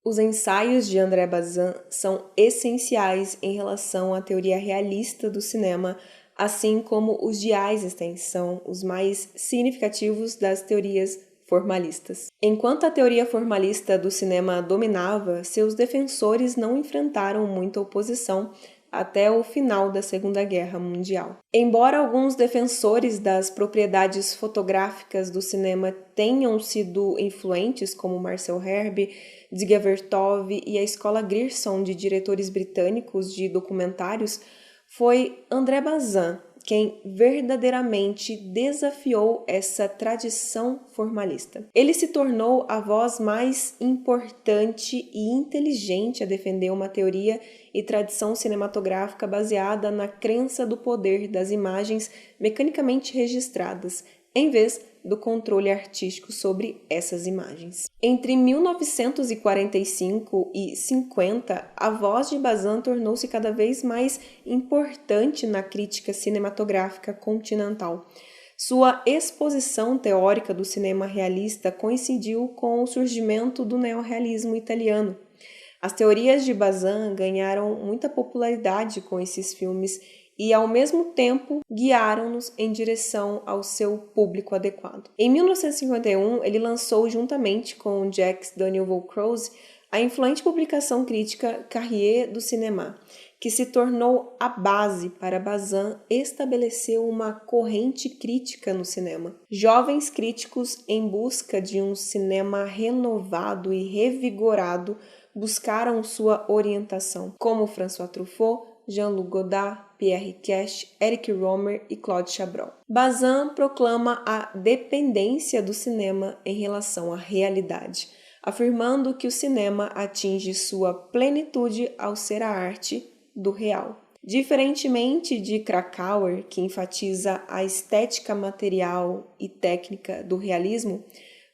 Os ensaios de André Bazin são essenciais em relação à teoria realista do cinema, assim como os de Eisenstein são os mais significativos das teorias formalistas. Enquanto a teoria formalista do cinema dominava, seus defensores não enfrentaram muita oposição até o final da Segunda Guerra Mundial. Embora alguns defensores das propriedades fotográficas do cinema tenham sido influentes, como Marcel Herbe, Dziga Vertov e a escola Grierson de diretores britânicos de documentários, foi André Bazin quem verdadeiramente desafiou essa tradição formalista. Ele se tornou a voz mais importante e inteligente a defender uma teoria e tradição cinematográfica baseada na crença do poder das imagens mecanicamente registradas, em vez do controle artístico sobre essas imagens. Entre 1945 e 50, a voz de Bazin tornou-se cada vez mais importante na crítica cinematográfica continental. Sua exposição teórica do cinema realista coincidiu com o surgimento do neorrealismo italiano. As teorias de Bazin ganharam muita popularidade com esses filmes e, ao mesmo tempo, guiaram-nos em direção ao seu público adequado. Em 1951, ele lançou, juntamente com Jacques Daniel Vaucluse, a influente publicação crítica Cahiers du Cinéma, que se tornou a base para Bazin estabelecer uma corrente crítica no cinema. Jovens críticos em busca de um cinema renovado e revigorado buscaram sua orientação, como François Truffaut, Jean-Luc Godard, Pierre Cash, Eric Rohmer e Claude Chabrol. Bazin proclama a dependência do cinema em relação à realidade, afirmando que o cinema atinge sua plenitude ao ser a arte do real. Diferentemente de Krakauer, que enfatiza a estética material e técnica do realismo,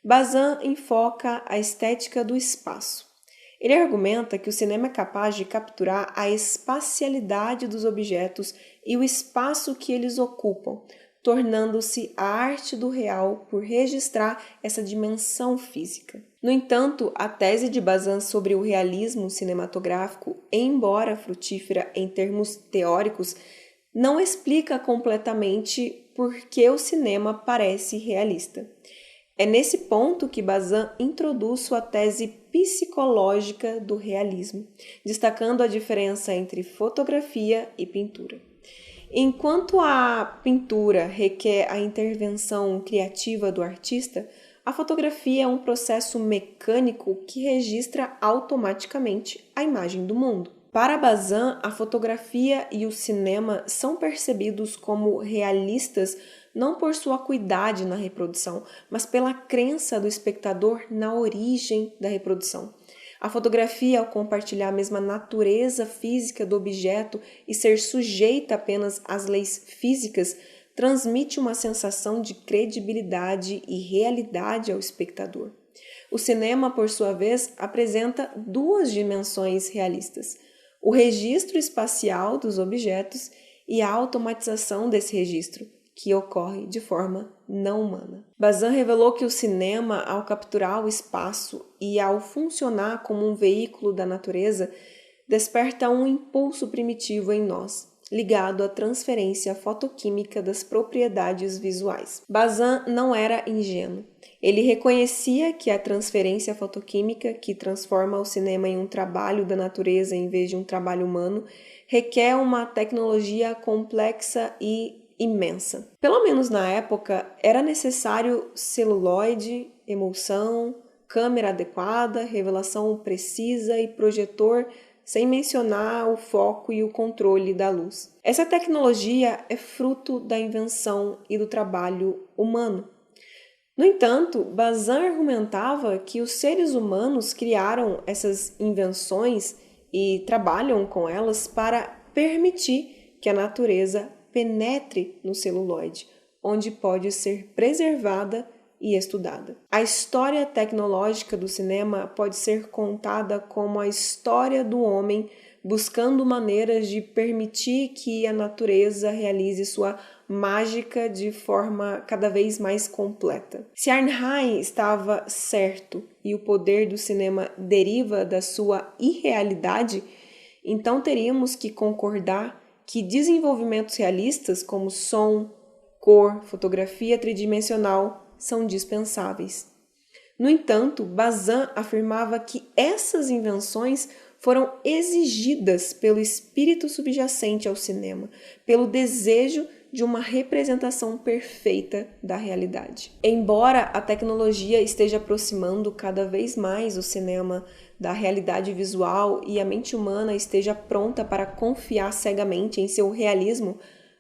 Bazin enfoca a estética do espaço. Ele argumenta que o cinema é capaz de capturar a espacialidade dos objetos e o espaço que eles ocupam, tornando-se a arte do real por registrar essa dimensão física. No entanto, a tese de Bazin sobre o realismo cinematográfico, embora frutífera em termos teóricos, não explica completamente por que o cinema parece realista. É nesse ponto que Bazin introduz sua tese psicológica do realismo, destacando a diferença entre fotografia e pintura. Enquanto a pintura requer a intervenção criativa do artista, a fotografia é um processo mecânico que registra automaticamente a imagem do mundo. Para Bazin, a fotografia e o cinema são percebidos como realistas não por sua acuidade na reprodução, mas pela crença do espectador na origem da reprodução. A fotografia, ao compartilhar a mesma natureza física do objeto e ser sujeita apenas às leis físicas, transmite uma sensação de credibilidade e realidade ao espectador. O cinema, por sua vez, apresenta duas dimensões realistas: o registro espacial dos objetos e a automatização desse registro, que ocorre de forma não humana. Bazin revelou que o cinema, ao capturar o espaço e ao funcionar como um veículo da natureza, desperta um impulso primitivo em nós, ligado à transferência fotoquímica das propriedades visuais. Bazin não era ingênuo. Ele reconhecia que a transferência fotoquímica, que transforma o cinema em um trabalho da natureza em vez de um trabalho humano, requer uma tecnologia complexa e imensa. Pelo menos na época, era necessário celuloide, emulsão, câmera adequada, revelação precisa e projetor, sem mencionar o foco e o controle da luz. Essa tecnologia é fruto da invenção e do trabalho humano. No entanto, Bazin argumentava que os seres humanos criaram essas invenções e trabalham com elas para permitir que a natureza penetre no celuloide, onde pode ser preservada e estudada. A história tecnológica do cinema pode ser contada como a história do homem buscando maneiras de permitir que a natureza realize sua mágica de forma cada vez mais completa. Se Arnheim estava certo e o poder do cinema deriva da sua irrealidade, então teríamos que concordar que desenvolvimentos realistas como som, cor, fotografia tridimensional são dispensáveis. No entanto, Bazin afirmava que essas invenções foram exigidas pelo espírito subjacente ao cinema, pelo desejo de uma representação perfeita da realidade. Embora a tecnologia esteja aproximando cada vez mais o cinema da realidade visual e a mente humana esteja pronta para confiar cegamente em seu realismo,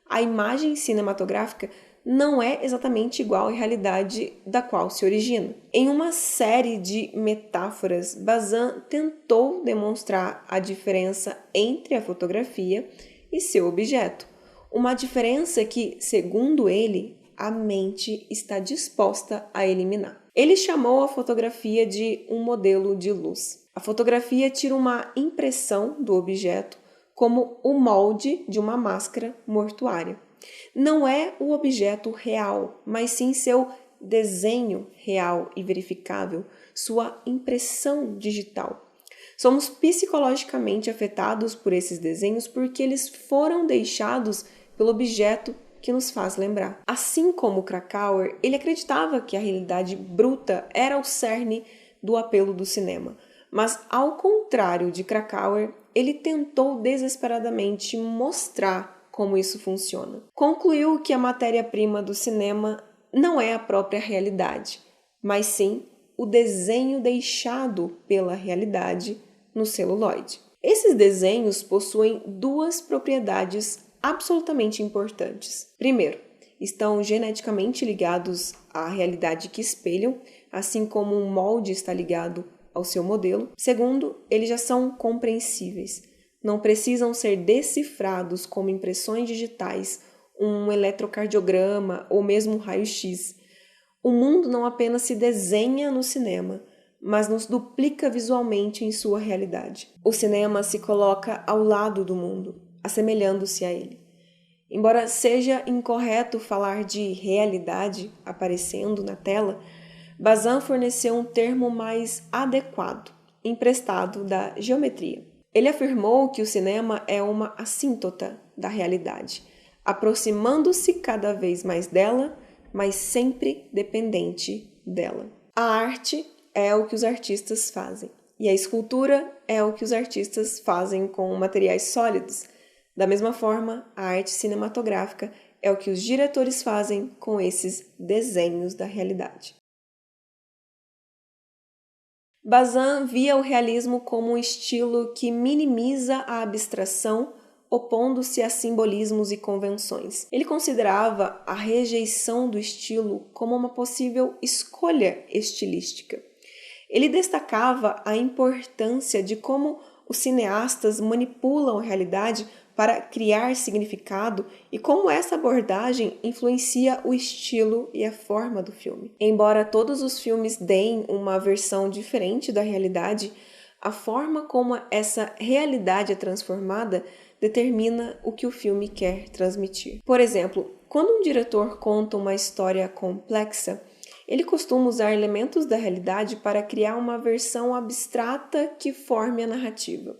a imagem cinematográfica não é exatamente igual à realidade da qual se origina. Em uma série de metáforas, Bazin tentou demonstrar a diferença entre a fotografia e seu objeto, uma diferença que, segundo ele, a mente está disposta a eliminar. Ele chamou a fotografia de um modelo de luz. A fotografia tira uma impressão do objeto como o molde de uma máscara mortuária. Não é o objeto real, mas sim seu desenho real e verificável, sua impressão digital. Somos psicologicamente afetados por esses desenhos porque eles foram deixados pelo objeto que nos faz lembrar. Assim como Krakauer, ele acreditava que a realidade bruta era o cerne do apelo do cinema. Mas, ao contrário de Krakauer, ele tentou desesperadamente mostrar como isso funciona. Concluiu que a matéria-prima do cinema não é a própria realidade, mas sim o desenho deixado pela realidade no celuloide. Esses desenhos possuem duas propriedades absolutamente importantes. Primeiro, estão geneticamente ligados à realidade que espelham, assim como um molde está ligado ao seu modelo. Segundo, eles já são compreensíveis. Não precisam ser decifrados como impressões digitais, um eletrocardiograma ou mesmo um raio-x. O mundo não apenas se desenha no cinema, mas nos duplica visualmente em sua realidade. O cinema se coloca ao lado do mundo, assemelhando-se a ele. Embora seja incorreto falar de realidade aparecendo na tela, Bazin forneceu um termo mais adequado, emprestado da geometria. Ele afirmou que o cinema é uma assíntota da realidade, aproximando-se cada vez mais dela, mas sempre dependente dela. A arte é o que os artistas fazem, e a escultura é o que os artistas fazem com materiais sólidos. Da mesma forma, a arte cinematográfica é o que os diretores fazem com esses desenhos da realidade. Bazin via o realismo como um estilo que minimiza a abstração, opondo-se a simbolismos e convenções. Ele considerava a rejeição do estilo como uma possível escolha estilística. Ele destacava a importância de como os cineastas manipulam a realidade para criar significado e como essa abordagem influencia o estilo e a forma do filme. Embora todos os filmes deem uma versão diferente da realidade, a forma como essa realidade é transformada determina o que o filme quer transmitir. Por exemplo, quando um diretor conta uma história complexa, ele costuma usar elementos da realidade para criar uma versão abstrata que forme a narrativa.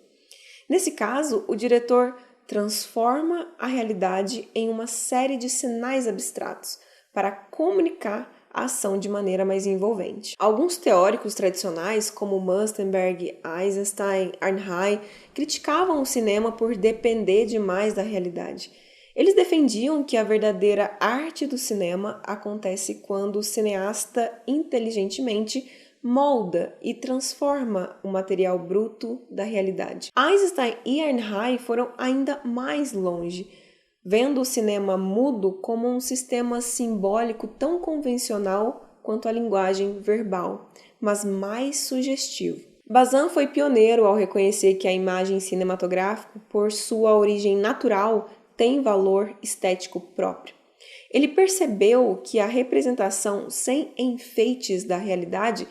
Nesse caso, o diretor transforma a realidade em uma série de sinais abstratos para comunicar a ação de maneira mais envolvente. Alguns teóricos tradicionais, como Mustenberg, Eisenstein, Arnheim, criticavam o cinema por depender demais da realidade. Eles defendiam que a verdadeira arte do cinema acontece quando o cineasta inteligentemente molda e transforma o material bruto da realidade. Eisenstein e Arnheim foram ainda mais longe, vendo o cinema mudo como um sistema simbólico tão convencional quanto a linguagem verbal, mas mais sugestivo. Bazin foi pioneiro ao reconhecer que a imagem cinematográfica, por sua origem natural, tem valor estético próprio. Ele percebeu que a representação sem enfeites da realidade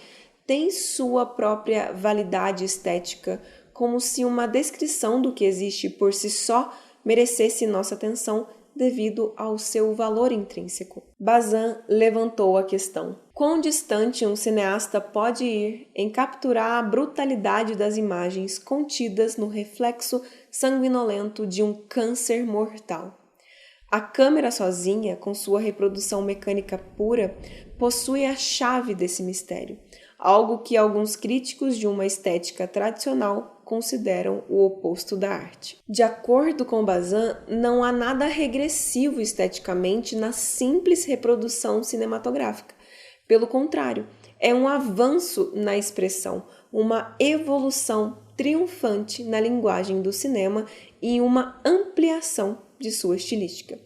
tem sua própria validade estética, como se uma descrição do que existe por si só merecesse nossa atenção devido ao seu valor intrínseco. Bazin levantou a questão: quão distante um cineasta pode ir em capturar a brutalidade das imagens contidas no reflexo sanguinolento de um câncer mortal? A câmera sozinha, com sua reprodução mecânica pura, possui a chave desse mistério, algo que alguns críticos de uma estética tradicional consideram o oposto da arte. De acordo com Bazin, não há nada regressivo esteticamente na simples reprodução cinematográfica. Pelo contrário, é um avanço na expressão, uma evolução triunfante na linguagem do cinema e uma ampliação de sua estilística.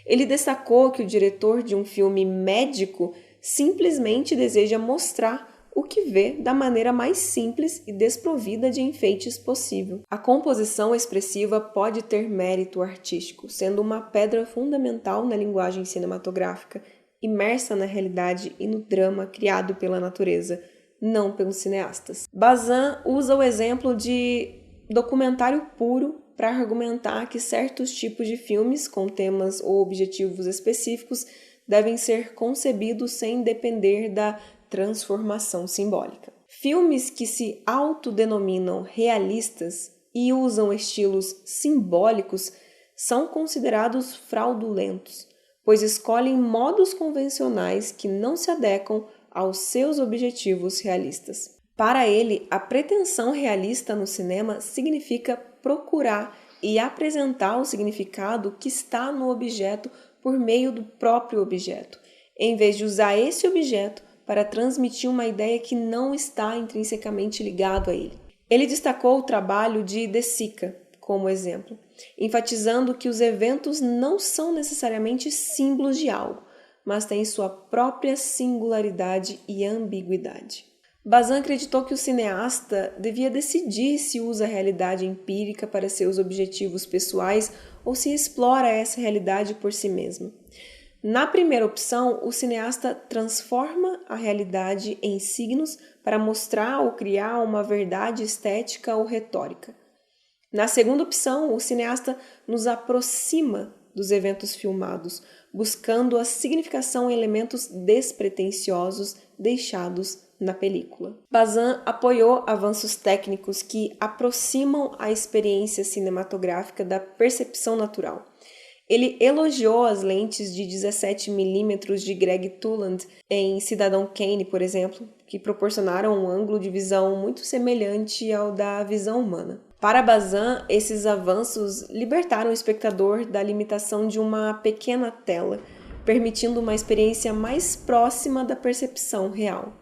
Ele destacou que o diretor de um filme médico simplesmente deseja mostrar o que vê da maneira mais simples e desprovida de enfeites possível. A composição expressiva pode ter mérito artístico, sendo uma pedra fundamental na linguagem cinematográfica, imersa na realidade e no drama criado pela natureza, não pelos cineastas. Bazin usa o exemplo de documentário puro para argumentar que certos tipos de filmes com temas ou objetivos específicos devem ser concebidos sem depender da transformação simbólica. Filmes que se autodenominam realistas e usam estilos simbólicos são considerados fraudulentos, pois escolhem modos convencionais que não se adequam aos seus objetivos realistas. Para ele, a pretensão realista no cinema significa procurar e apresentar o significado que está no objeto por meio do próprio objeto, em vez de usar esse objeto para transmitir uma ideia que não está intrinsecamente ligado a ele. Ele destacou o trabalho de De Sica como exemplo, enfatizando que os eventos não são necessariamente símbolos de algo, mas têm sua própria singularidade e ambiguidade. Bazin acreditou que o cineasta devia decidir se usa a realidade empírica para seus objetivos pessoais ou se explora essa realidade por si mesmo. Na primeira opção, o cineasta transforma a realidade em signos para mostrar ou criar uma verdade estética ou retórica. Na segunda opção, o cineasta nos aproxima dos eventos filmados, buscando a significação em elementos despretensiosos deixados na película. Bazin apoiou avanços técnicos que aproximam a experiência cinematográfica da percepção natural. Ele elogiou as lentes de 17mm de Greg Toland em Cidadão Kane, por exemplo, que proporcionaram um ângulo de visão muito semelhante ao da visão humana. Para Bazin, esses avanços libertaram o espectador da limitação de uma pequena tela, permitindo uma experiência mais próxima da percepção real.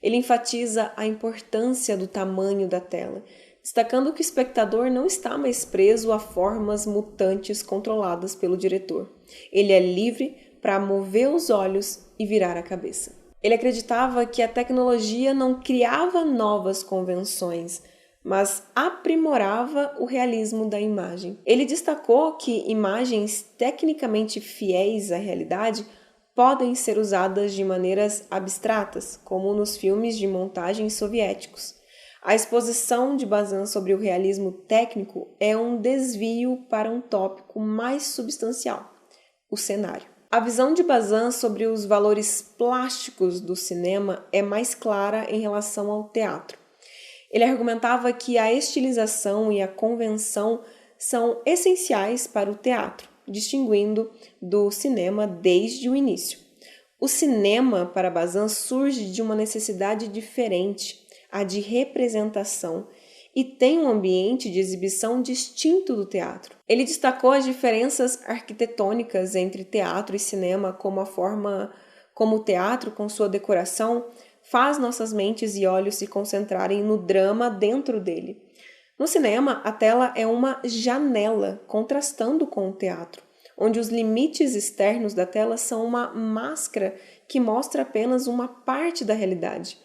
Ele enfatiza a importância do tamanho da tela, destacando que o espectador não está mais preso a formas mutantes controladas pelo diretor. Ele é livre para mover os olhos e virar a cabeça. Ele acreditava que a tecnologia não criava novas convenções, mas aprimorava o realismo da imagem. Ele destacou que imagens tecnicamente fiéis à realidade podem ser usadas de maneiras abstratas, como nos filmes de montagem soviéticos. A exposição de Bazin sobre o realismo técnico é um desvio para um tópico mais substancial, o cenário. A visão de Bazin sobre os valores plásticos do cinema é mais clara em relação ao teatro. Ele argumentava que a estilização e a convenção são essenciais para o teatro, distinguindo do cinema desde o início. O cinema, para Bazin, surge de uma necessidade diferente, a de representação, e tem um ambiente de exibição distinto do teatro. Ele destacou as diferenças arquitetônicas entre teatro e cinema, como a forma como o teatro, com sua decoração, faz nossas mentes e olhos se concentrarem no drama dentro dele. No cinema, a tela é uma janela, contrastando com o teatro, onde os limites externos da tela são uma máscara que mostra apenas uma parte da realidade.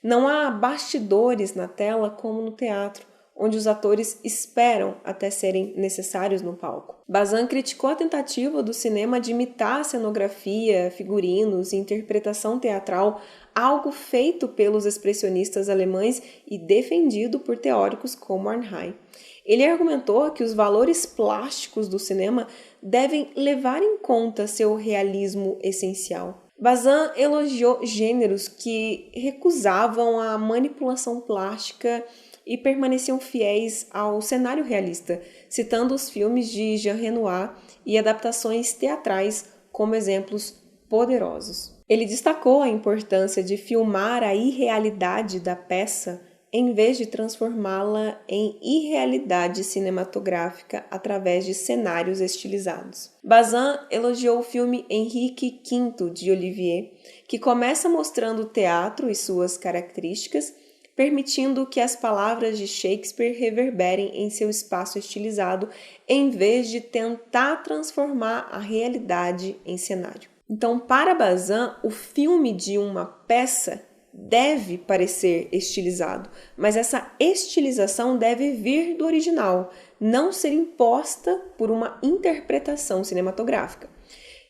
Não há bastidores na tela como no teatro, onde os atores esperam até serem necessários no palco. Bazin criticou a tentativa do cinema de imitar a cenografia, figurinos e interpretação teatral algo feito pelos expressionistas alemães e defendido por teóricos como Arnheim. Ele argumentou que os valores plásticos do cinema devem levar em conta seu realismo essencial. Bazin elogiou gêneros que recusavam a manipulação plástica e permaneciam fiéis ao cenário realista, citando os filmes de Jean Renoir e adaptações teatrais como exemplos poderosos. Ele destacou a importância de filmar a irrealidade da peça em vez de transformá-la em irrealidade cinematográfica através de cenários estilizados. Bazin elogiou o filme Henrique V de Olivier, que começa mostrando o teatro e suas características, permitindo que as palavras de Shakespeare reverberem em seu espaço estilizado, em vez de tentar transformar a realidade em cenário. Então, para Bazin, o filme de uma peça deve parecer estilizado, mas essa estilização deve vir do original, não ser imposta por uma interpretação cinematográfica.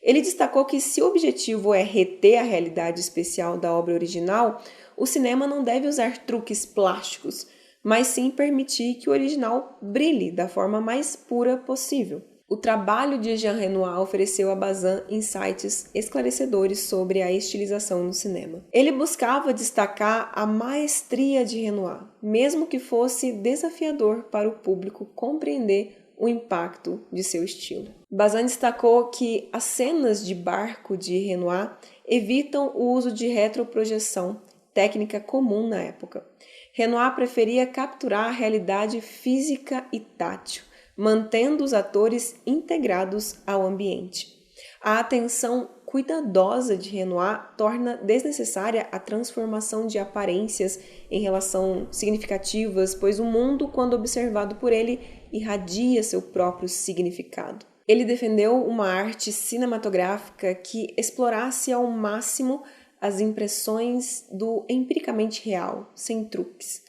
Ele destacou que se o objetivo é reter a realidade especial da obra original, o cinema não deve usar truques plásticos, mas sim permitir que o original brilhe da forma mais pura possível. O trabalho de Jean Renoir ofereceu a Bazin insights esclarecedores sobre a estilização no cinema. Ele buscava destacar a maestria de Renoir, mesmo que fosse desafiador para o público compreender o impacto de seu estilo. Bazin destacou que as cenas de barco de Renoir evitam o uso de retroprojeção, técnica comum na época. Renoir preferia capturar a realidade física e tátil, mantendo os atores integrados ao ambiente. A atenção cuidadosa de Renoir torna desnecessária a transformação de aparências em relação significativas, pois o mundo, quando observado por ele, irradia seu próprio significado. Ele defendeu uma arte cinematográfica que explorasse ao máximo as impressões do empiricamente real, sem truques.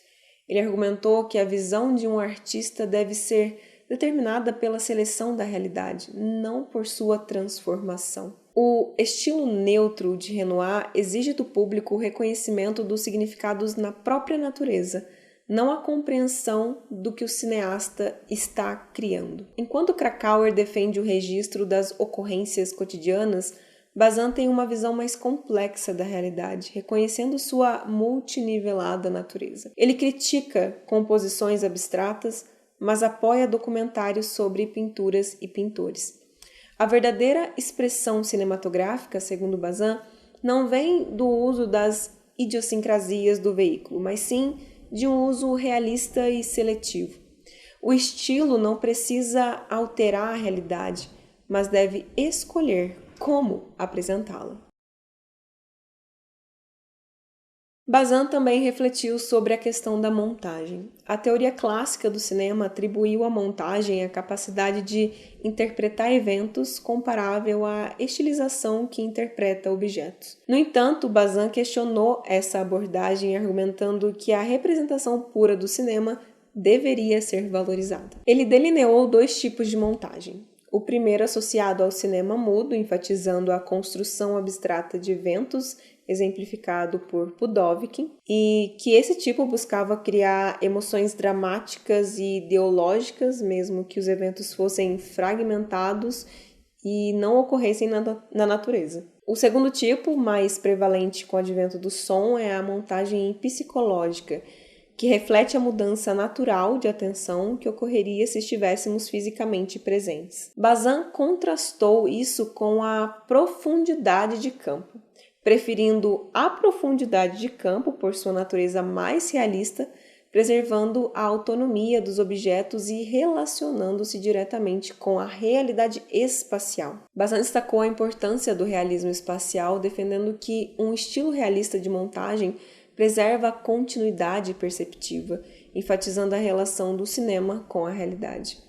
Ele argumentou que a visão de um artista deve ser determinada pela seleção da realidade, não por sua transformação. O estilo neutro de Renoir exige do público o reconhecimento dos significados na própria natureza, não a compreensão do que o cineasta está criando. Enquanto Krakauer defende o registro das ocorrências cotidianas, Bazin tem uma visão mais complexa da realidade, reconhecendo sua multinivelada natureza. Ele critica composições abstratas, mas apoia documentários sobre pinturas e pintores. A verdadeira expressão cinematográfica, segundo Bazin, não vem do uso das idiosincrasias do veículo, mas sim de um uso realista e seletivo. O estilo não precisa alterar a realidade, mas deve escolher como apresentá-la. Bazin também refletiu sobre a questão da montagem. A teoria clássica do cinema atribuiu à montagem a capacidade de interpretar eventos comparável à estilização que interpreta objetos. No entanto, Bazin questionou essa abordagem, argumentando que a representação pura do cinema deveria ser valorizada. Ele delineou dois tipos de montagem. O primeiro associado ao cinema mudo, enfatizando a construção abstrata de eventos, exemplificado por Pudovkin, e que esse tipo buscava criar emoções dramáticas e ideológicas, mesmo que os eventos fossem fragmentados e não ocorressem na natureza. O segundo tipo, mais prevalente com o advento do som, é a montagem psicológica, que reflete a mudança natural de atenção que ocorreria se estivéssemos fisicamente presentes. Bazin contrastou isso com a profundidade de campo, preferindo a profundidade de campo por sua natureza mais realista, preservando a autonomia dos objetos e relacionando-se diretamente com a realidade espacial. Bazin destacou a importância do realismo espacial, defendendo que um estilo realista de montagem preserva a continuidade perceptiva, enfatizando a relação do cinema com a realidade.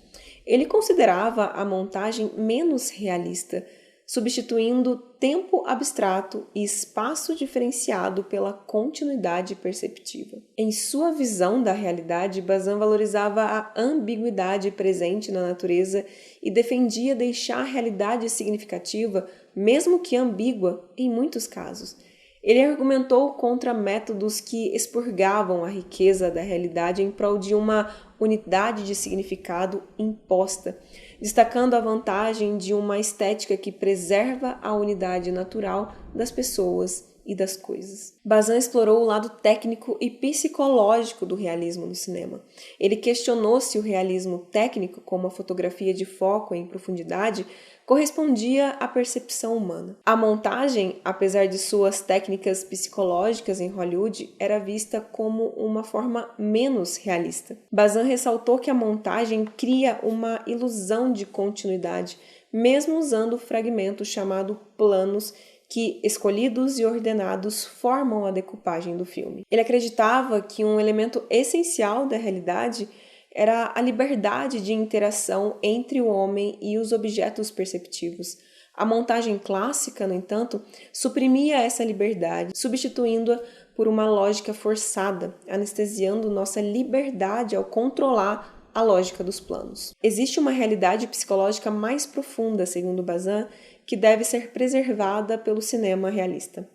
Ele considerava a montagem menos realista, substituindo tempo abstrato e espaço diferenciado pela continuidade perceptiva. Em sua visão da realidade, Bazin valorizava a ambiguidade presente na natureza e defendia deixar a realidade significativa, mesmo que ambígua, em muitos casos. Ele argumentou contra métodos que expurgavam a riqueza da realidade em prol de uma unidade de significado imposta, destacando a vantagem de uma estética que preserva a unidade natural das pessoas e das coisas. Bazin explorou o lado técnico e psicológico do realismo no cinema. Ele questionou se o realismo técnico, como a fotografia de foco em profundidade, correspondia à percepção humana. A montagem, apesar de suas técnicas psicológicas em Hollywood, era vista como uma forma menos realista. Bazin ressaltou que a montagem cria uma ilusão de continuidade, mesmo usando fragmentos chamados planos que, escolhidos e ordenados, formam a decupagem do filme. Ele acreditava que um elemento essencial da realidade era a liberdade de interação entre o homem e os objetos perceptivos. A montagem clássica, no entanto, suprimia essa liberdade, substituindo-a por uma lógica forçada, anestesiando nossa liberdade ao controlar a lógica dos planos. Existe uma realidade psicológica mais profunda, segundo Bazin, que deve ser preservada pelo cinema realista.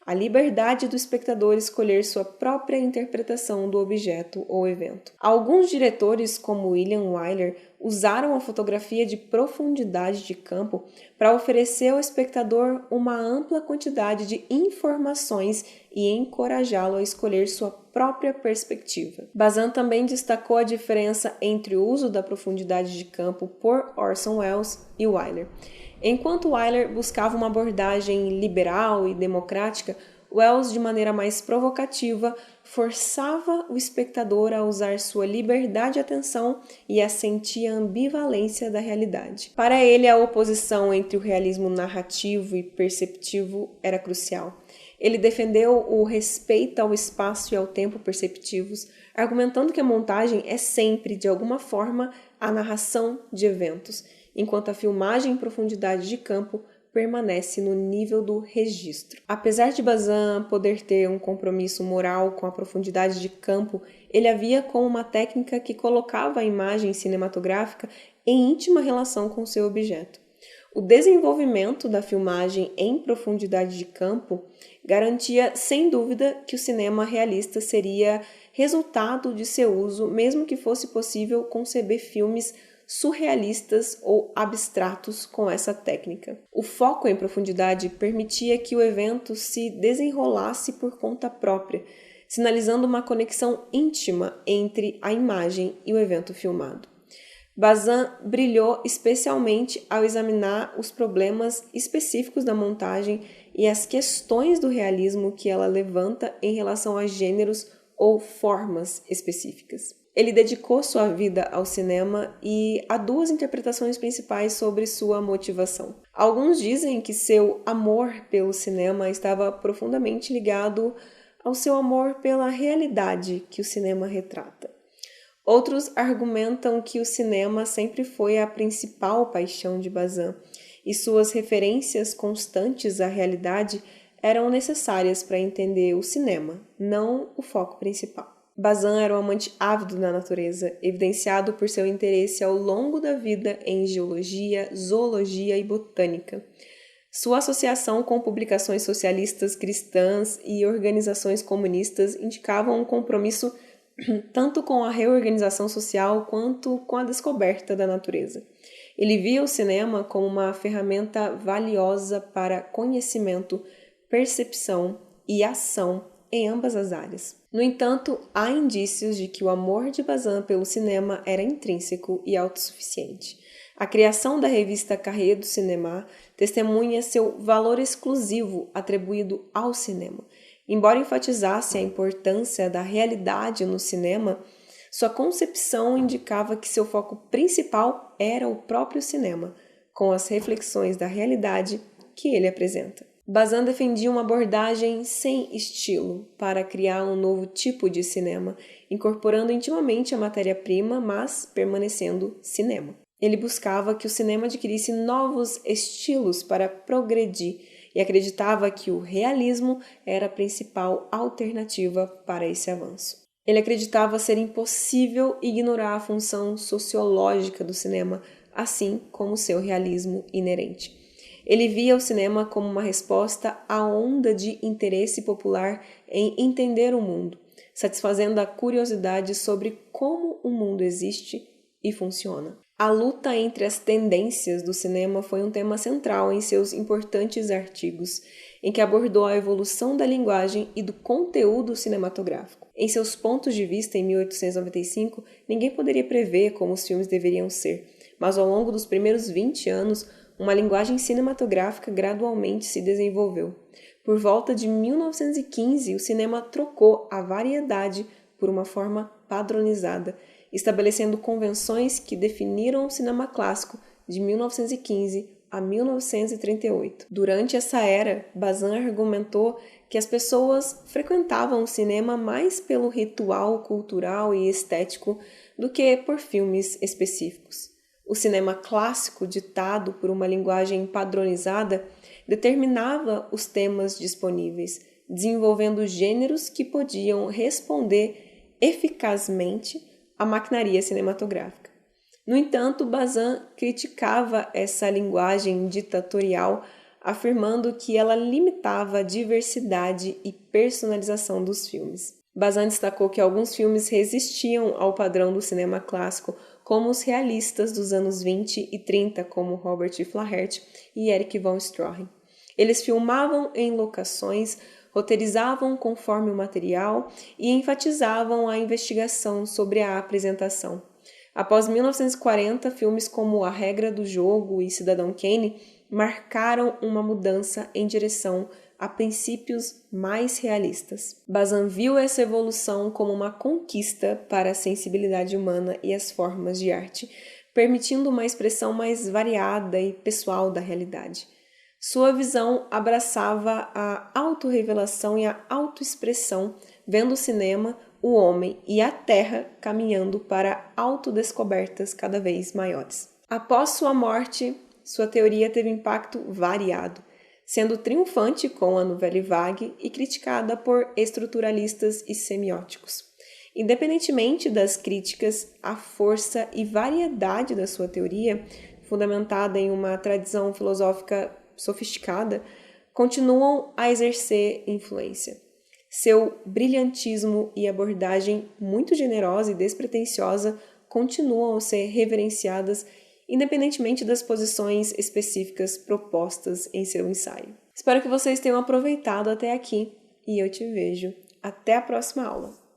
A liberdade do espectador escolher sua própria interpretação do objeto ou evento. Alguns diretores, como William Wyler, usaram a fotografia de profundidade de campo para oferecer ao espectador uma ampla quantidade de informações e encorajá-lo a escolher sua própria perspectiva. Bazin também destacou a diferença entre o uso da profundidade de campo por Orson Welles e Wyler. Enquanto Wyler buscava uma abordagem liberal e democrática, Welles, de maneira mais provocativa, forçava o espectador a usar sua liberdade de atenção e a sentir a ambivalência da realidade. Para ele, a oposição entre o realismo narrativo e perceptivo era crucial. Ele defendeu o respeito ao espaço e ao tempo perceptivos, argumentando que a montagem é sempre, de alguma forma, a narração de eventos, enquanto a filmagem em profundidade de campo permanece no nível do registro. Apesar de Bazin poder ter um compromisso moral com a profundidade de campo, ele a via como uma técnica que colocava a imagem cinematográfica em íntima relação com seu objeto. O desenvolvimento da filmagem em profundidade de campo garantia, sem dúvida, que o cinema realista seria resultado de seu uso, mesmo que fosse possível conceber filmes surrealistas ou abstratos com essa técnica. O foco em profundidade permitia que o evento se desenrolasse por conta própria, sinalizando uma conexão íntima entre a imagem e o evento filmado. Bazin brilhou especialmente ao examinar os problemas específicos da montagem e as questões do realismo que ela levanta em relação a gêneros ou formas específicas. Ele dedicou sua vida ao cinema e há duas interpretações principais sobre sua motivação. Alguns dizem que seu amor pelo cinema estava profundamente ligado ao seu amor pela realidade que o cinema retrata. Outros argumentam que o cinema sempre foi a principal paixão de Bazin e suas referências constantes à realidade eram necessárias para entender o cinema, não o foco principal. Bazin era um amante ávido da natureza, evidenciado por seu interesse ao longo da vida em geologia, zoologia e botânica. Sua associação com publicações socialistas cristãs e organizações comunistas indicavam um compromisso tanto com a reorganização social quanto com a descoberta da natureza. Ele via o cinema como uma ferramenta valiosa para conhecimento, percepção e ação em ambas as áreas. No entanto, há indícios de que o amor de Bazin pelo cinema era intrínseco e autossuficiente. A criação da revista Cahiers du Cinéma testemunha seu valor exclusivo atribuído ao cinema. Embora enfatizasse a importância da realidade no cinema, sua concepção indicava que seu foco principal era o próprio cinema, com as reflexões da realidade que ele apresenta. Bazin defendia uma abordagem sem estilo para criar um novo tipo de cinema, incorporando intimamente a matéria-prima, mas permanecendo cinema. Ele buscava que o cinema adquirisse novos estilos para progredir e acreditava que o realismo era a principal alternativa para esse avanço. Ele acreditava ser impossível ignorar a função sociológica do cinema, assim como seu realismo inerente. Ele via o cinema como uma resposta à onda de interesse popular em entender o mundo, satisfazendo a curiosidade sobre como o mundo existe e funciona. A luta entre as tendências do cinema foi um tema central em seus importantes artigos, em que abordou a evolução da linguagem e do conteúdo cinematográfico. Em seus pontos de vista, em 1895, ninguém poderia prever como os filmes deveriam ser, mas ao longo dos primeiros 20 anos, uma linguagem cinematográfica gradualmente se desenvolveu. Por volta de 1915, o cinema trocou a variedade por uma forma padronizada, estabelecendo convenções que definiram o cinema clássico de 1915 a 1938. Durante essa era, Bazin argumentou que as pessoas frequentavam o cinema mais pelo ritual cultural e estético do que por filmes específicos. O cinema clássico, ditado por uma linguagem padronizada, determinava os temas disponíveis, desenvolvendo gêneros que podiam responder eficazmente à maquinaria cinematográfica. No entanto, Bazin criticava essa linguagem ditatorial, afirmando que ela limitava a diversidade e personalização dos filmes. Bazin destacou que alguns filmes resistiam ao padrão do cinema clássico, como os realistas dos anos 20 e 30, como Robert Flaherty e Erich von Stroheim. Eles filmavam em locações, roteirizavam conforme o material e enfatizavam a investigação sobre a apresentação. Após 1940, filmes como A Regra do Jogo e Cidadão Kane marcaram uma mudança em direção a princípios mais realistas. Bazin viu essa evolução como uma conquista para a sensibilidade humana e as formas de arte, permitindo uma expressão mais variada e pessoal da realidade. Sua visão abraçava a autorrevelação e a autoexpressão, vendo o cinema, o homem e a terra caminhando para autodescobertas cada vez maiores. Após sua morte, sua teoria teve impacto variado, sendo triunfante com a Nouvelle Vague e criticada por estruturalistas e semióticos. Independentemente das críticas, a força e variedade da sua teoria, fundamentada em uma tradição filosófica sofisticada, continuam a exercer influência. Seu brilhantismo e abordagem muito generosa e despretensiosa continuam a ser reverenciadas independentemente das posições específicas propostas em seu ensaio. Espero que vocês tenham aproveitado até aqui e eu te vejo até a próxima aula.